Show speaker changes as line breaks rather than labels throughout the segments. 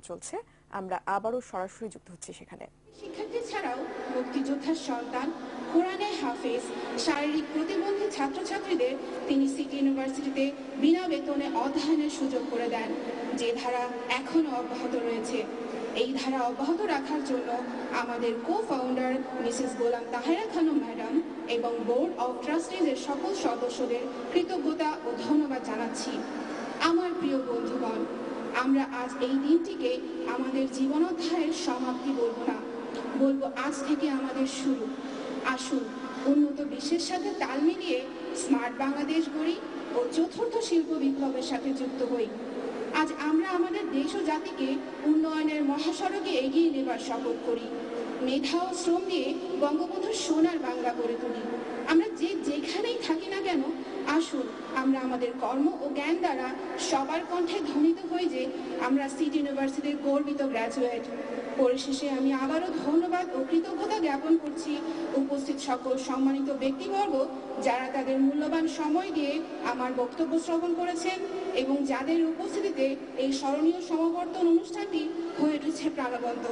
চলছে। আমরা আবারও সরাসরি যুক্ত হচ্ছি সেখানে।
শিক্ষার্থী ছাড়াও মুক্তিযোদ্ধার সন্তান, কোরআনে হাফেজ, শারীরিক প্রতিবন্ধী ছাত্রছাত্রীদের তিনি সিটি ইউনিভার্সিটিতে বিনা বেতনে অধ্যয়নের সুযোগ করে দেন, যে ধারা এখনো অব্যাহত রয়েছে। এই ধারা অব্যাহত রাখার জন্য আমাদের কো-ফাউন্ডার মিসেস গোলাম তাহেরা খানম ম্যাডাম এবং বোর্ড অব ট্রাস্টিজের সকল সদস্যদের কৃতজ্ঞতা ও ধন্যবাদ জানাচ্ছি। আমার প্রিয় বন্ধুগণ, আমরা আজ এই দিনটিকে আমাদের জীবনোধ্যায়ের সমাপ্তি বলবো না, বলবো আজ থেকে আমাদের শুরু। আসুন উন্নত বিশ্বের সাথে তাল মিলিয়ে স্মার্ট বাংলাদেশ গড়ি ও চতুর্থ শিল্প বিপ্লবের সাথে যুক্ত হই। আজ আমরা আমাদের দেশ ও জাতিকে উন্নয়নের মহাসড়কে এগিয়ে নেবার শপথ করি। মেধা ও শ্রম দিয়ে বঙ্গবন্ধুর সোনার বাংলা গড়ে তুলি। আমরা যেখানেই থাকি না কেন, আসুন আমরা আমাদের কর্ম ও জ্ঞান দ্বারা সবার কণ্ঠে ধ্বনিত হই যে আমরা সিটি ইউনিভার্সিটির গর্বিত গ্র্যাজুয়েট। পরিশেষে আমি আবারও ধন্যবাদ ও কৃতজ্ঞতা জ্ঞাপন করছি উপস্থিত সকল সম্মানিত ব্যক্তিবর্গ, যারা তাদের মূল্যবান সময় দিয়ে আমার বক্তব্য শ্রবণ করেছেন এবং যাদের উপস্থিতিতে এই স্মরণীয় সমাবর্তন অনুষ্ঠানটি হয়ে উঠেছে প্রাণবন্ত।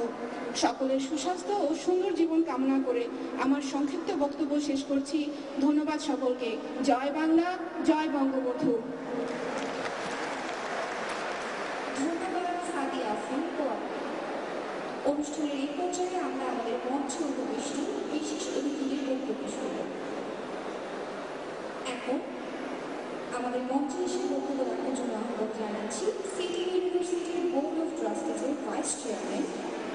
সকলের সুস্বাস্থ্য ও সুন্দর জীবন কামনা করে আমার সংক্ষিপ্ত বক্তব্য শেষ করছি। ধন্যবাদ সকলকে। জয় বাংলা, জয় বঙ্গবন্ধু।
অনুষ্ঠানের এই পর্যায়ে আমরা আমাদের মঞ্চে উপবিষ্ট বিশিষ্ট অতিথিদের বক্তব্য শুনব। এখন আমাদের মঞ্চে এসে বক্তব্য রাখার জন্য আহ্বান জানাচ্ছি সিটি ইউনিভার্সিটির বোর্ড অফ ট্রাস্টিজের ভাইস চেয়ারম্যান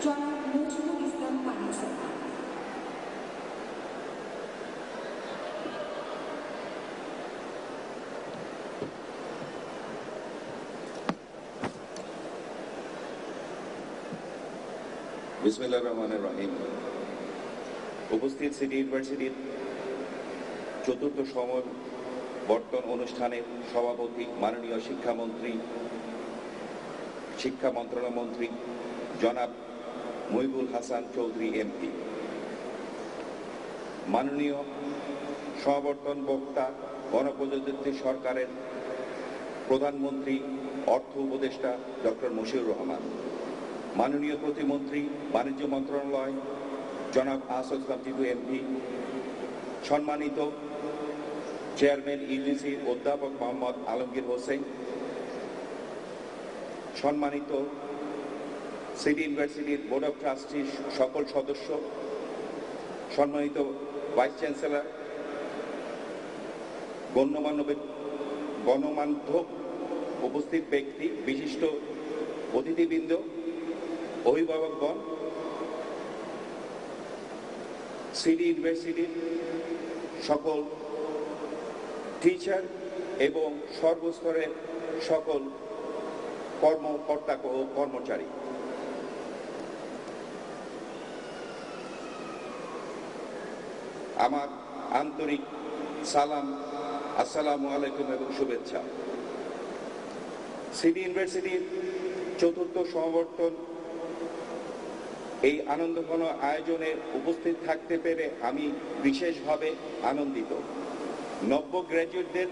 জনাব নজরুল ইসলাম পানি স্যার।
বিসমিল্লাহির রহমানির রহিম। উপস্থিত সিটি ইউনিভার্সিটির চতুর্থ সমাবর্তন অনুষ্ঠানের সভাপতি মাননীয় শিক্ষা মন্ত্রণালয় মন্ত্রী জনাব মহিবুল হাসান চৌধুরী এমপি, মাননীয় সমাবর্তন বক্তা গণপ্রজাতন্ত্রী সরকারের প্রধানমন্ত্রী অর্থ উপদেষ্টা ডক্টর মশিউর রহমান, মাননীয় প্রতিমন্ত্রী বাণিজ্য মন্ত্রণালয় জনাব আসাদ ইসলাম টিটু এমপি, সম্মানিত চেয়ারম্যান ইউজিসি অধ্যাপক মোহাম্মদ আলমগীর হোসেন, সম্মানিত সিটি ইউনিভার্সিটির বোর্ড অব ট্রাস্টির সকল সদস্য, সম্মানিত ভাইস চ্যান্সেলর, গণমান্য উপস্থিত ব্যক্তি, বিশিষ্ট অতিথিবৃন্দ, অভিভাবকগণ, সিটি ইউনিভার্সিটির সকল টিচার এবং সর্বস্তরের সকল কর্মকর্তা ও কর্মচারী, আমার আন্তরিক সালাম, আসসালামু আলাইকুম এবং শুভেচ্ছা। সিটি ইউনিভার্সিটির চতুর্থ সমাবর্তন এই আনন্দঘন আয়োজনে উপস্থিত থাকতে পেরে আমি বিশেষভাবে আনন্দিত। নব্য গ্র্যাজুয়েটদের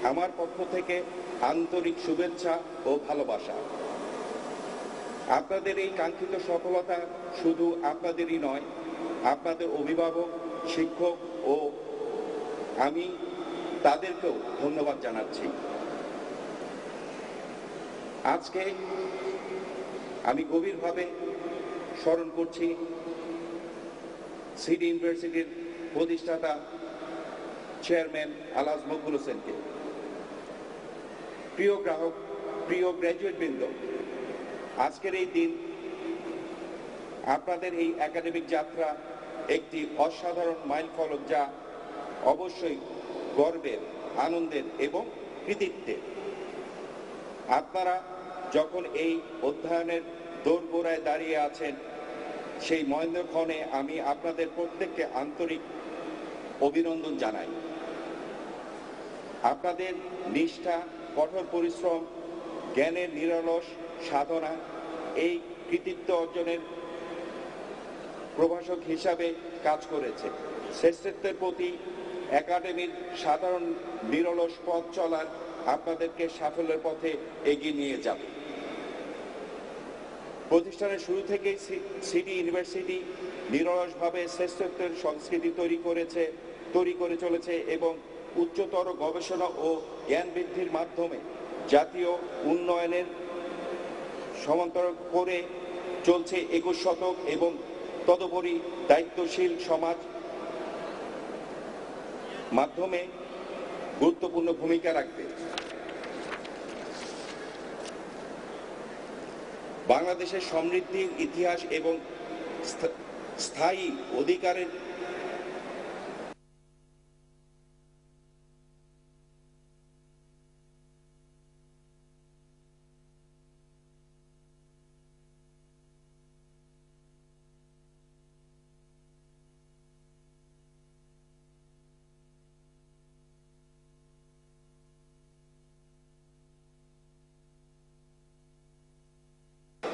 আমার পক্ষ থেকে আন্তরিক শুভেচ্ছা ও ভালোবাসা। আপনাদের এই কাঙ্ক্ষিত সফলতা শুধু আপনাদেরই নয়, আপনাদের অভিভাবক, শিক্ষক ও আমি তাদেরকেও ধন্যবাদ জানাচ্ছি। আজকে আমি গভীরভাবে স্মরণ করছি সিটি ইউনিভার্সিটির প্রতিষ্ঠাতা চেয়ারম্যান আলহাজ মকবুল হোসেনকে। প্রিয় গ্র্যাজুয়েট বৃন্দ, আজকের এই দিন আপনাদের এই একাডেমিক যাত্রা একটি অসাধারণ মাইলফলক, যা অবশ্যই গর্বের, আনন্দের এবং কৃতিত্বের। আপনারা যখন এই অধ্যয়নের দোরগোড়ায় দাঁড়িয়ে আছেন, সেই মহেন্দ্রক্ষণে আমি আপনাদের প্রত্যেককে আন্তরিক অভিনন্দন জানাই। আপনাদের নিষ্ঠা, কঠোর পরিশ্রম, জ্ঞানের নিরলস সাধনা এই কৃতিত্ব অর্জনের প্রভাষক হিসাবে কাজ করেছে। শ্রেষ্ঠত্বের প্রতি একাডেমির সাধারণ নিরলস পথ চলার আপনাদেরকে সাফল্যের পথে এগিয়ে নিয়ে যাবে। প্রতিষ্ঠানের শুরু থেকেই সিটি ইউনিভার্সিটি নিরলসভাবে শ্রেষ্ঠত্বের সংস্কৃতি তৈরি করে চলেছে এবং উচ্চতর গবেষণা ও জ্ঞান বৃদ্ধির মাধ্যমে জাতীয় উন্নয়নের সমান্তরাল করে চলছে 21 শতক এবং তদুপরি দায়িত্বশীল সমাজ মাধ্যমে গুরুত্বপূর্ণ ভূমিকা রাখবে। বাংলাদেশের সমৃদ্ধির ইতিহাস এবং স্থায়ী অধিকারের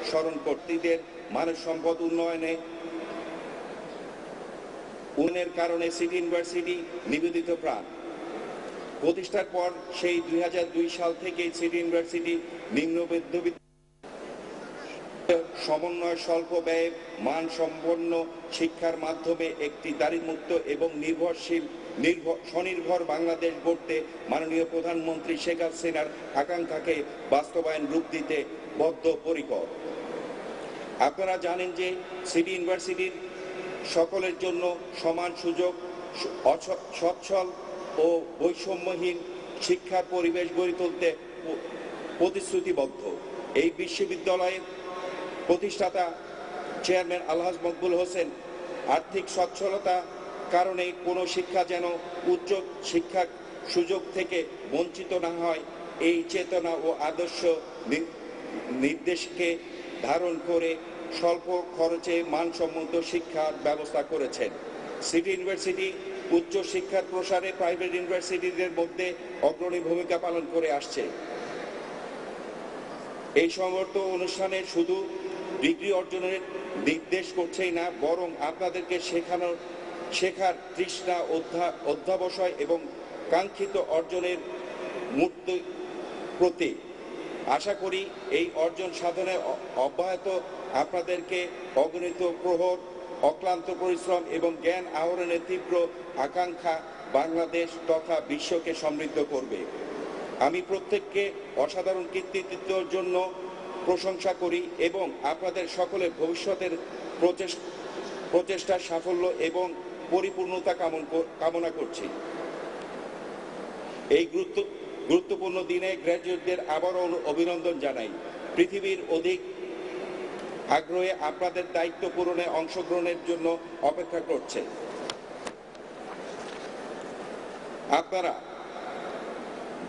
স্মরণ কর্তৃদের মানব সম্পদ উন্নয়নের কারণে সিটি ইউনিভার্সিটি নিবেদিত প্রাণ। প্রতিষ্ঠার পর সেই 2002 সাল থেকে সিটি ইউনিভার্সিটি নিম্ন মধ্যবিত্ত সমন্বয় স্বল্প ব্যয়ে মানসম্পন্ন শিক্ষার মাধ্যমে একটি দারিদ্র্যমুক্ত এবং স্বনির্ভর বাংলাদেশ গড়তে মাননীয় প্রধানমন্ত্রী শেখ হাসিনার আকাঙ্ক্ষাকে বাস্তবায়ন রূপ দিতে বদ্ধপরিকর। আপনারা জানেন যে সিটি ইউনিভার্সিটির সকলের জন্য সমান সুযোগ, সচ্ছল ও বৈষম্যহীন শিক্ষার পরিবেশ গড়ে তুলতে প্রতিশ্রুতিবদ্ধ। এই বিশ্ববিদ্যালয়ের প্রতিষ্ঠাতা চেয়ারম্যান আলহাজ মকবুল হোসেন আর্থিক সচ্ছলতা কারণে কোনো শিক্ষা যেন উচ্চ শিক্ষার সুযোগ থেকে বঞ্চিত না হয়, এই চেতনা ও আদর্শ নির্দেশকে ধারণ করে স্বল্প খরচে মানসম্মত শিক্ষার ব্যবস্থা করেছেন। সিটি ইউনিভার্সিটি উচ্চ শিক্ষার প্রসারে প্রাইভেট ইউনিভার্সিটিদের মধ্যে অগ্রণী ভূমিকা পালন করে আসছে। এই সমস্ত অনুষ্ঠানে শুধু ডিগ্রি অর্জনের নির্দেশ করছেই না, বরং আপনাদেরকে শেখার তৃষ্ণা, অধ্যাবসায় এবং কাঙ্ক্ষিত অর্জনের মূর্ত প্রতীক। আশা করি এই অর্জন সাধনে অব্যাহত আপনাদেরকে অগণিত প্রহর, অক্লান্ত পরিশ্রম এবং জ্ঞান আহরণের তীব্র আকাঙ্ক্ষা বাংলাদেশ তথা বিশ্বকে সমৃদ্ধ করবে। আমি প্রত্যেককে অসাধারণ কৃতিত্বের জন্য প্রশংসা করি এবং আপনাদের সকলের ভবিষ্যতের প্রচেষ্টার সাফল্য এবং পরিপূর্ণতা কামনা করছি। এই গুরুত্বপূর্ণ দিনে গ্র্যাজুয়েটদের আবারও অভিনন্দন জানাই। পৃথিবীর অধিক আগ্রহে আপনাদের দায়িত্ব পূরণে অংশগ্রহণের জন্য অপেক্ষা করছে। আপনারা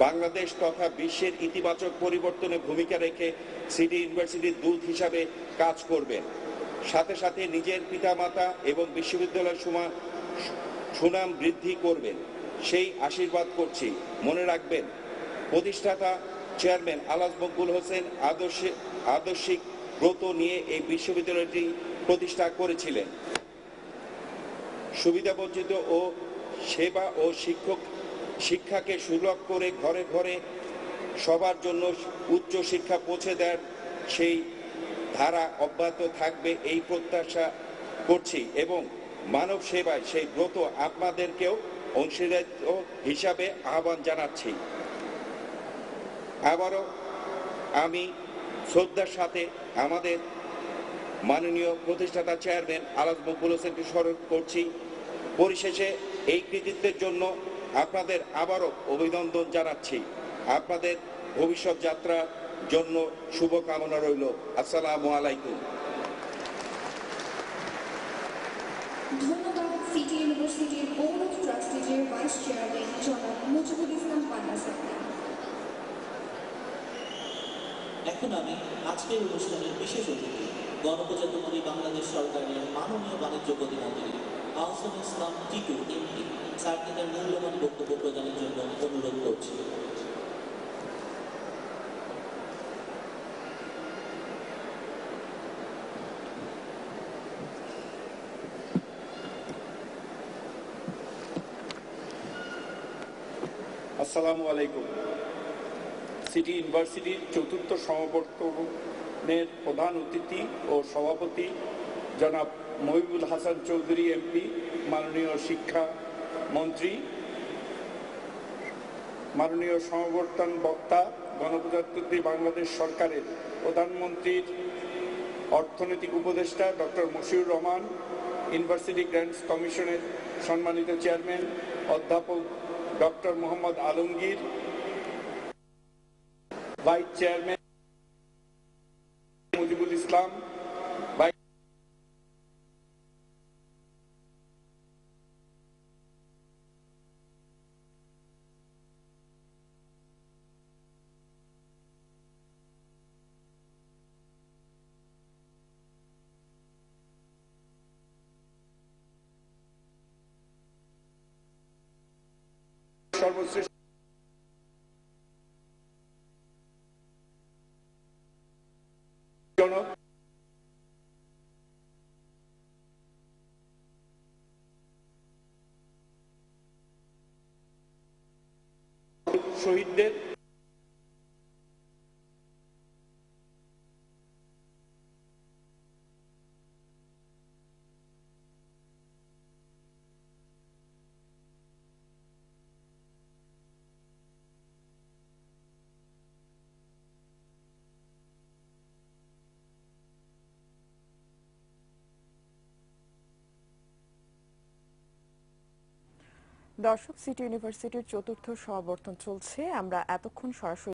বাংলাদেশ তথা বিশ্বের ইতিবাচক পরিবর্তনে ভূমিকা রেখে সিটি ইউনিভার্সিটির দূত হিসাবে কাজ করবেন। সাথে সাথে নিজের পিতামাতা এবং বিশ্ববিদ্যালয়ের সুনাম বৃদ্ধি করবেন, সেই আশীর্বাদ করছি। মনে রাখবেন, প্রতিষ্ঠাতা চেয়ারম্যান আলহাজ মকবুল হোসেন আদর্শিক ব্রত নিয়ে এই বিশ্ববিদ্যালয়টি প্রতিষ্ঠা করেছিলেন। সুবিধাবঞ্চিত ও সেবা ও শিক্ষাকে সুলভ করে ঘরে ঘরে সবার জন্য উচ্চ শিক্ষা পৌঁছে দেওয়ার সেই ধারা অব্যাহত থাকবে এই প্রত্যাশা করছি এবং মানব সেবায় সেই ব্রত আপনাদেরকেও অংশীদার হিসাবে আহ্বান জানাচ্ছি। আবারও আমি শ্রদ্ধার সাথে আমাদের মাননীয় প্রতিষ্ঠাতা চেয়ারম্যান আলহাজ মকবুল হোসেনকে স্মরণ করছি। পরিশেষে এই কৃতিত্বের জন্য আপনাদের আবারও অভিনন্দন জানাচ্ছি। আপনাদের ভবিষ্যৎ যাত্রার জন্য শুভকামনা রইল। আসসালামু আলাইকুম।
ধন্যবাদ সিটি ইউনিভার্সিটির বোর্ড অফ ট্রাস্টিজের ভাইস চেয়ারম্যান জনাব মুজিবুল ইসলাম পান্না স্যারকে।
এখন আমি আজকের অনুষ্ঠানের বিশেষ অতিথি গণপ্রজাতন্ত্রী বাংলাদেশ সরকারের মাননীয় বাণিজ্য প্রতিমন্ত্রী আহসান ইসলাম টিটু এমপি স্যারকে তার মূল্যবান বক্তব্য প্রদানের জন্য অনুরোধ করছি।
আসসালামু আলাইকুম। সিটি ইউনিভার্সিটির চতুর্থ সমাবর্তন
অনুষ্ঠানের প্রধান অতিথি ও সভাপতি জনাব মহিবুল হাসান চৌধুরী এমপি, মাননীয় শিক্ষা মন্ত্রী, মাননীয় সমাবর্তন বক্তা গণপ্রজাতন্ত্রী বাংলাদেশ সরকারের প্রধানমন্ত্রীর অর্থনৈতিক উপদেষ্টা doctor Moshiur Rahman, university grants কমিশনের সম্মানিত চেয়ারম্যান অধ্যাপক doctor Mohammad Alamgir, vice chairman Mujibul Islam, সর্বশ্রেষ্ঠ জনক শহীদদের
দর্শক, সিটি ইউনিভার্সিটির চতুর্থ সমাবর্তন চলছে। আমরা এতক্ষণ সরাসরি